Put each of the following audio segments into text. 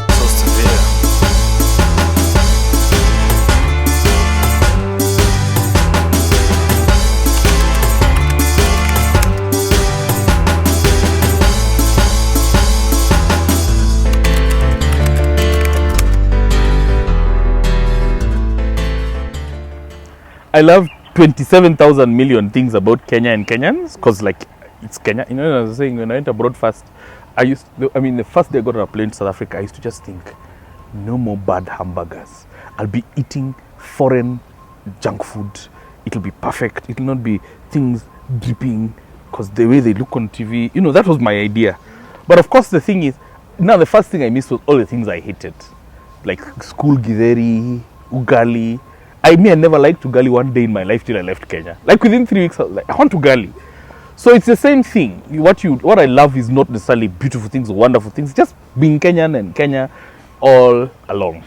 so severe. I love 27,000 million things about Kenya and Kenyans, because like it's Kenya. You know, I was saying when I went abroad first, the first day I got on a plane to South Africa, I used to just think, no more bad hamburgers. I'll be eating foreign junk food. It'll be perfect. It'll not be things dripping, because the way they look on TV, you know, that was my idea. But of course, the thing is, now the first thing I missed was all the things I hated, like school githeri, ugali. I never liked ugali one day in my life till I left Kenya. Like within 3 weeks, I was like, I want ugali. So it's the same thing. What I love is not necessarily beautiful things or wonderful things, just being Kenyan and Kenya all along.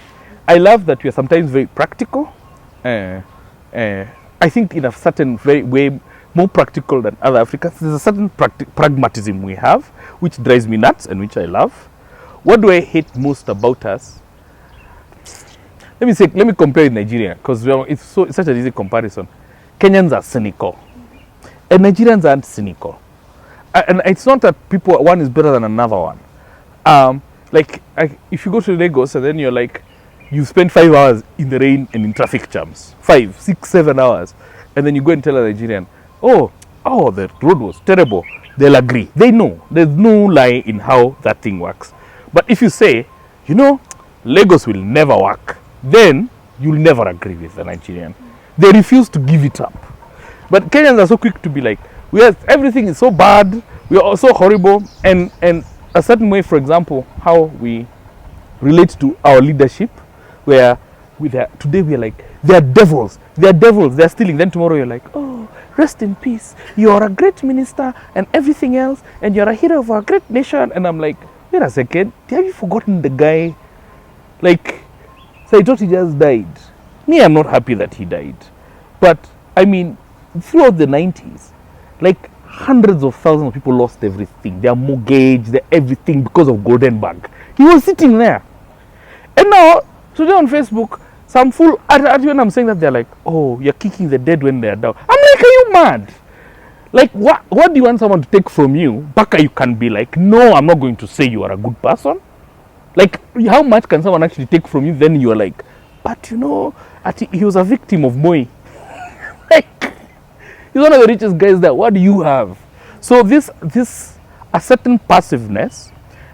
I love that we are sometimes very practical. I think in a certain way more practical than other Africans. There's a certain pragmatism we have, which drives me nuts and which I love. What do I hate most about us? Let me compare with Nigeria, because it's such an easy comparison. Kenyans are cynical, and Nigerians aren't cynical. And it's not that one is better than another one. If you go to Lagos and then you spend 5 hours in the rain and in traffic jams, 5, 6, 7 hours, and then you go and tell a Nigerian, oh, the road was terrible, they'll agree. They know. There's no lie in how that thing works. But if you say, Lagos will never work, then you'll never agree with the Nigerian. They refuse to give it up. But Kenyans are so quick to be like, everything is so bad, we are so horrible, and a certain way, for example, how we relate to our leadership, where today we are like, they're devils, they're stealing. Then tomorrow you're like, oh, rest in peace, you're a great minister and everything else, and you're a hero of our great nation. And I'm like, wait a second, have you forgotten the guy? So I thought he just died. Me, I'm not happy that he died. But, throughout the 90s, hundreds of thousands of people lost everything. Their mortgage, their everything, because of Golden Bag. He was sitting there. And now, today on Facebook, some fool, when I'm saying that, they're like, oh, you're kicking the dead when they're down. I'm like, are you mad? What do you want someone to take from you? Baka, you can be like, no, I'm not going to say you are a good person. How much can someone actually take from you? Then you're like, but he was a victim of Moi. He's one of the richest guys there. What do you have? So a certain passiveness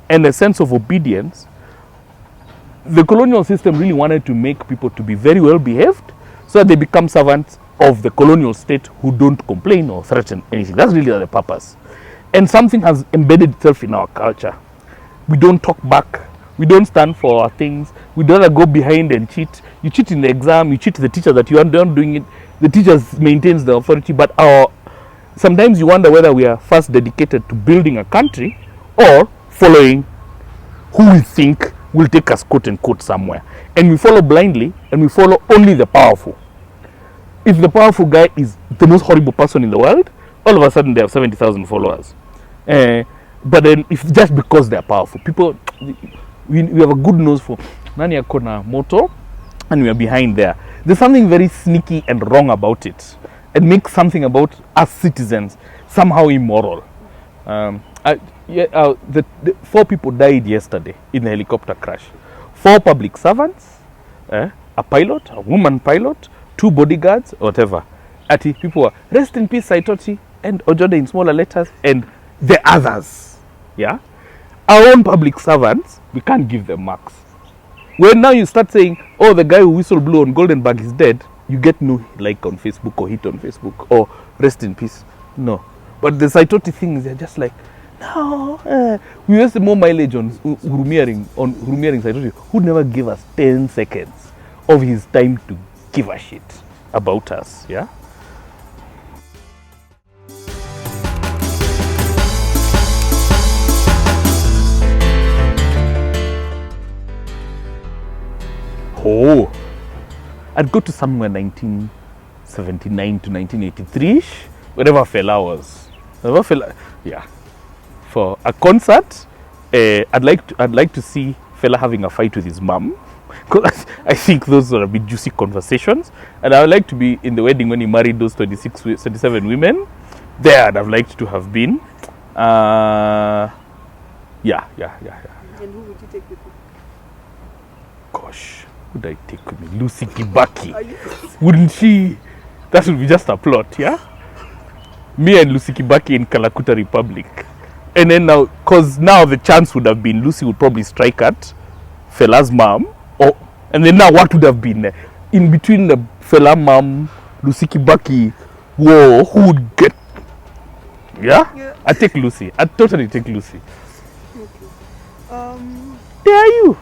and a sense of obedience, the colonial system really wanted to make people to be very well behaved so that they become servants of the colonial state who don't complain or threaten anything. That's really the purpose. And something has embedded itself in our culture. We don't talk back. We don't stand for our things. We'd rather go behind and cheat. You cheat in the exam, you cheat the teacher that you aren't doing it. The teacher maintains the authority, but sometimes you wonder whether we are first dedicated to building a country or following who we think will take us quote unquote somewhere. And we follow blindly, and we follow only the powerful. If the powerful guy is the most horrible person in the world, all of a sudden they have 70,000 followers. But then if just because they're powerful, people, we have a good nose for Nani Akona Moto, and we are behind there. There's something very sneaky and wrong about it. It makes something about us citizens somehow immoral. The 4 people died yesterday in a helicopter crash. 4 public servants, a pilot, a woman pilot, 2 bodyguards, whatever. People were, rest in peace, Saitoti, and Ojode in smaller letters, and the others. Yeah? Our own public servants, we can't give them marks. When now you start saying, oh, the guy who whistle blew on Golden Bag is dead, you get no like on Facebook or hit on Facebook or rest in peace. No. But the Saitoti things, they're just like, no. We waste more mileage on Hurumiaring Saitoti, who never gave us 10 seconds of his time to give a shit about us. Yeah? Oh, I'd go to somewhere 1979 to 1983-ish, wherever Fela was. Yeah, for a concert. I'd like to see fella having a fight with his mom. Because I think those are a bit juicy conversations. And I would like to be in the wedding when he married those 27 women. There, I'd have liked to have been. Yeah. And who would you take with you? Gosh, who would I take with me? Lucy Kibaki. Wouldn't she? That would be just a plot, yeah? Me and Lucy Kibaki in Kalakuta Republic. And then now, because now the chance would have been Lucy would probably strike at fella's mom. And then now what would have been in between the fella mom, Lucy Kibaki, whoa, who would get? Yeah? I take Lucy. I totally take Lucy. Okay. Dare you?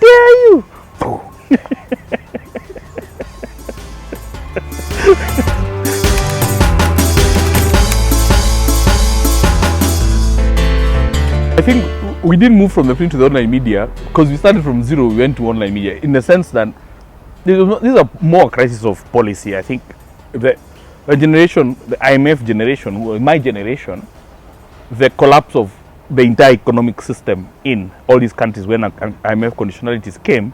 Dare you? I think we didn't move from the print to the online media because we started from zero, we went to online media in the sense that these are more a crisis of policy. I think the generation, the IMF generation, my generation, the collapse of the entire economic system in all these countries when IMF conditionalities came,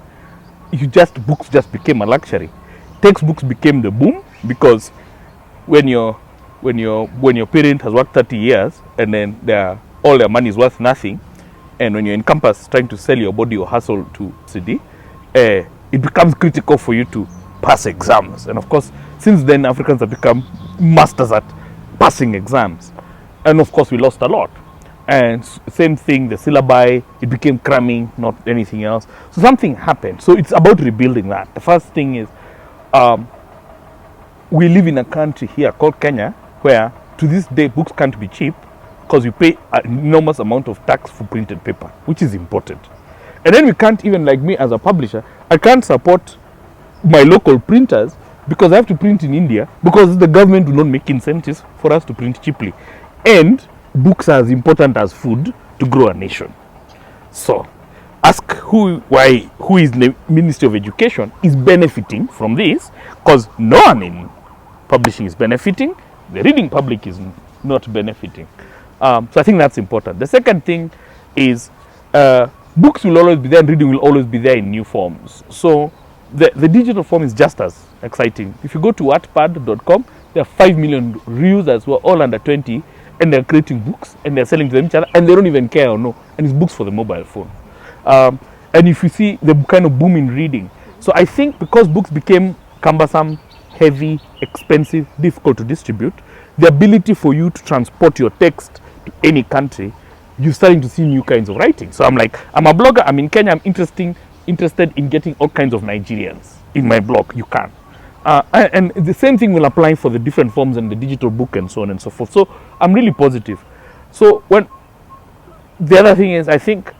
books just became a luxury. Textbooks became the boom because when your parent has worked 30 years and then all their money is worth nothing, and when you're in campus trying to sell your body or hustle to CD, it becomes critical for you to pass exams. And of course, since then, Africans have become masters at passing exams. And of course, we lost a lot. And same thing, the syllabi, it became cramming, not anything else. So something happened. So it's about rebuilding that. The first thing is, we live in a country here called Kenya, where to this day, books can't be cheap, because we pay an enormous amount of tax for printed paper, which is important. And then we can't even, like me as a publisher, I can't support my local printers because I have to print in India because the government will not make incentives for us to print cheaply. And books are as important as food to grow a nation. So ask who is the Ministry of Education is benefiting from this, because no one in publishing is benefiting. The reading public is not benefiting. So I think that's important. The second thing is books will always be there and reading will always be there in new forms. So the digital form is just as exciting. If you go to wattpad.com, there are 5 million users who are all under 20 and they're creating books and they're selling to them each other and they don't even care or no. And it's books for the mobile phone. And if you see the kind of boom in reading. So I think because books became cumbersome, heavy, expensive, difficult to distribute, the ability for you to transport your text to any country, you're starting to see new kinds of writing. So I'm a blogger, I'm in Kenya, I'm interested in getting all kinds of Nigerians in my blog. You can. And the same thing will apply for the different forms and the digital book and so on and so forth. So I'm really positive. So the other thing is, I think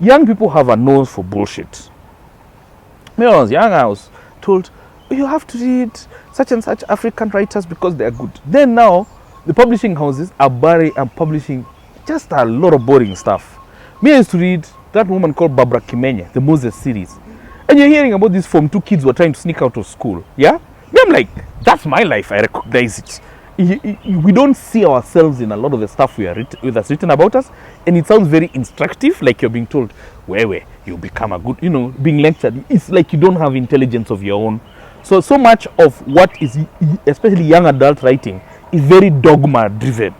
young people have a nose for bullshit. When I was young, I was told, you have to read such and such African writers because they are good. Then now, the publishing houses are publishing just a lot of boring stuff. Me, I used to read that woman called Barbara Kimenye, the Moses series. And you're hearing about these Form 2 kids who are trying to sneak out of school. Yeah? Me, I'm like, that's my life. I recognize it. We don't see ourselves in a lot of the stuff that's written about us. And it sounds very instructive, like you're being told, where you become a good, being lectured. It's like you don't have intelligence of your own. So much of what is, especially young adult writing, is very dogma driven.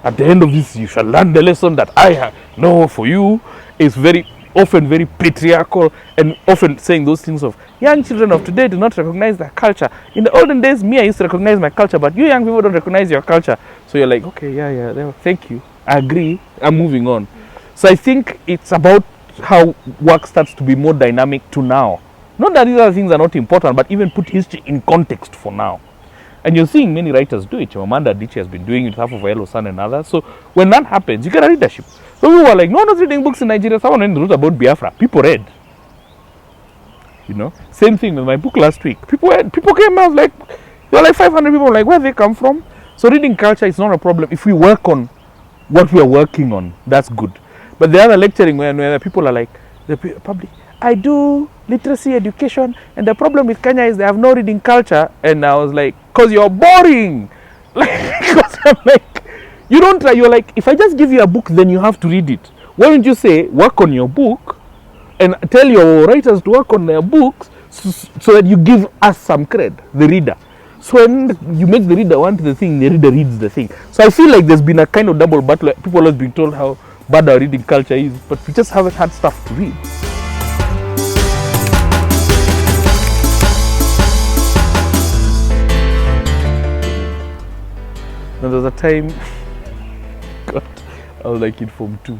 At the end of this, you shall learn the lesson that I know for you. Is very often very patriarchal and often saying those things of young children of today do not recognize their culture. In the olden days, me, I used to recognize my culture, but you young people don't recognize your culture. So you're like, okay, yeah, thank you. I agree. I'm moving on. So I think it's about how work starts to be more dynamic to now. Not that these other things are not important, but even put history in context for now. And you're seeing many writers do it. Amanda Adichie has been doing it, half of Yellow Sun and others. So when that happens, you get a readership. So we were like, no one was reading books in Nigeria. Someone wrote about Biafra. People read. Same thing with my book last week. People came out like, there were like 500 people, like, where they come from? So reading culture is not a problem. If we work on what we are working on, that's good. But the other lecturing where the people are like, the public, I do literacy education, and the problem with Kenya is they have no reading culture. And I was like, because you're boring. Because I'm like, you don't try. You're like, if I just give you a book, then you have to read it. Why don't you say, work on your book and tell your writers to work on their books so that you give us some cred, the reader. So when you make the reader want the thing, the reader reads the thing. So I feel like there's been a kind of double battle. People have been told how bad our reading culture is, but we just haven't had stuff to read. Now there was a time, God, I was like in Form 2,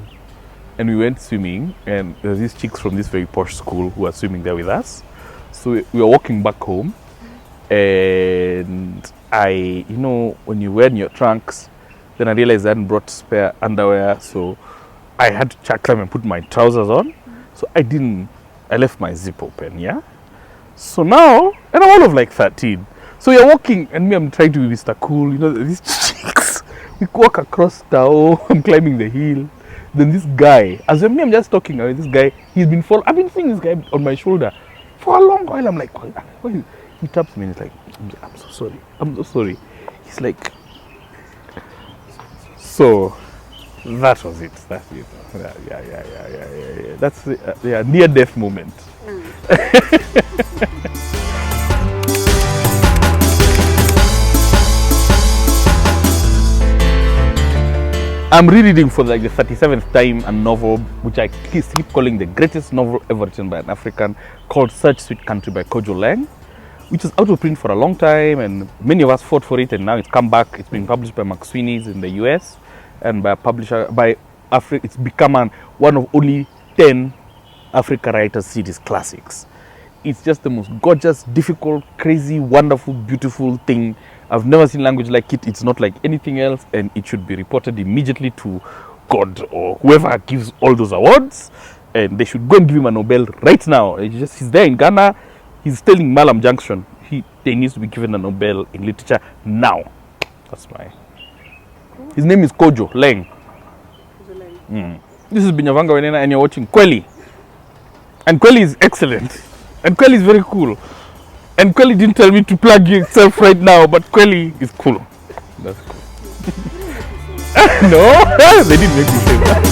and we went swimming, and there were these chicks from this very posh school who were swimming there with us. So we were walking back home, and when you wear your trunks, then I realized I hadn't brought spare underwear, so I had to check them and put my trousers on. So I left my zip open, yeah? So now, and I'm all of like 13. So you're walking, and me, I'm trying to be Mr. Cool, these chicks. We walk across Tao, I'm climbing the hill. Then this guy, I'm just talking, this guy, I've been seeing this guy on my shoulder for a long while. I'm like, why? He taps me and he's like, I'm so sorry. He's like, so that was it. That's it. Yeah. That's the near-death moment. I'm rereading for like the 37th time a novel which I keep calling the greatest novel ever written by an African, called Such Sweet Country by Kojo Leng, which is out of print for a long time, and many of us fought for it, and now it's come back. It's been published by McSweeney's in the US, and by a publisher by Africa. It's become one of only 10 Africa Writers Series classics. It's just the most gorgeous, difficult, crazy, wonderful, beautiful thing. I've never seen language like it. It's not like anything else, and it should be reported immediately to God or whoever gives all those awards, and they should go and give him a Nobel right now. He's there in Ghana. He's still in Malam Junction. They needs to be given a Nobel in literature now. That's my. His name is Kojo Leng. This is Binyavanga Wainaina, and you're watching KWELI. And KWELI is excellent. And KWELI is very cool. And KWELI didn't tell me to plug yourself right now, but KWELI is cool. That's cool. No, they didn't make me say that.